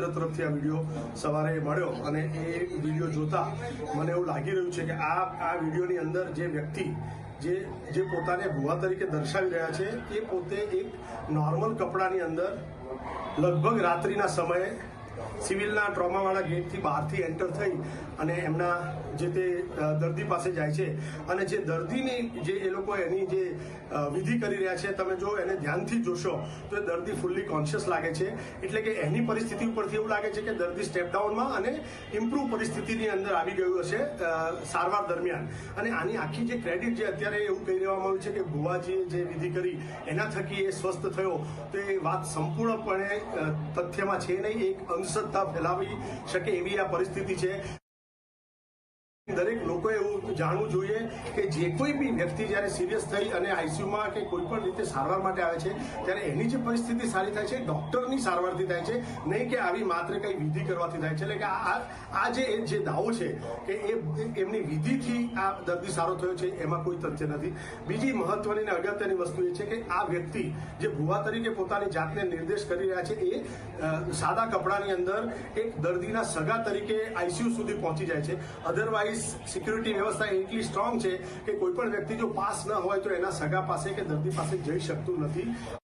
મિત્ર તરફથી આ વિડીયો સવારે મળ્યો અને એ વિડીયો જોતા મને એવું લાગી રહ્યું છે કે આ વિડીયોની અંદર જે વ્યક્તિ જે પોતાને ભુવા તરીકે દર્શાવી રહ્યા છે એ પોતે એક નોર્મલ કપડાની અંદર લગભગ રાત્રિના સમયે સિવિલના ટ્રોમાવાળા ગેટથી બહારથી એન્ટર થઈ અને એમના જે તે દર્દી પાસે જાય છે અને જે દર્દીની જે એ લોકો એની જે વિધિ કરી રહ્યા છે તમે જો એને ધ્યાનથી જોશો તો એ દર્દી ફૂલ્લી કોન્શિયસ લાગે છે, એટલે કે એની પરિસ્થિતિ ઉપરથી એવું લાગે છે કે દર્દી સ્ટેપ ડાઉનમાં અને ઇમ્પ્રૂવ પરિસ્થિતિની અંદર આવી ગયું હશે સારવાર દરમિયાન. અને આની આખી જે ક્રેડિટ જે અત્યારે એવું કહી રહેવામાં આવ્યું છે કે ભુવાજીએ જે વિધિ કરી એના થકી એ સ્વસ્થ થયો, તો એ વાત સંપૂર્ણપણે તથ્યમાં છે નહીં, એક અંધશ્રદ્ધા ફેલાવી શકે એવી આ પરિસ્થિતિ છે. દરેક લોકોએ એવું જાણવું જોઈએ કે જે કોઈ બી વ્યક્તિ જ્યારે સિરિયસ થઈ અને આઈસીયુમાં કે કોઈ પણ રીતે સારવાર માટે આવે છે ત્યારે એની જે પરિસ્થિતિ સારી થાય છે ડોક્ટરની સારવારથી થાય છે, નહીં કે આવી માત્ર કંઈ વિધિ કરવાથી થાય છે. એટલે કે આ જે દાવો છે કે એમની વિધિથી આ દર્દી સારો થયો છે એમાં કોઈ તથ્ય નથી. બીજી મહત્વની અને અગત્યની વસ્તુ એ છે કે આ વ્યક્તિ જે ભુવા તરીકે પોતાની જાતને નિર્દેશ કરી રહ્યા છે એ સાદા કપડાની અંદર એક દર્દીના સગા તરીકે આઈસીયુ સુધી પહોંચી જાય છે. અધરવાઇઝ સિક્યુરિટી વ્યવસ્થા એટલી સ્ટ્રોંગ છે કે કોઈ પણ વ્યક્તિ જો પાસ ન હોય તો એના સગા પાસે કે દર્દી પાસે જઈ શકતું નથી.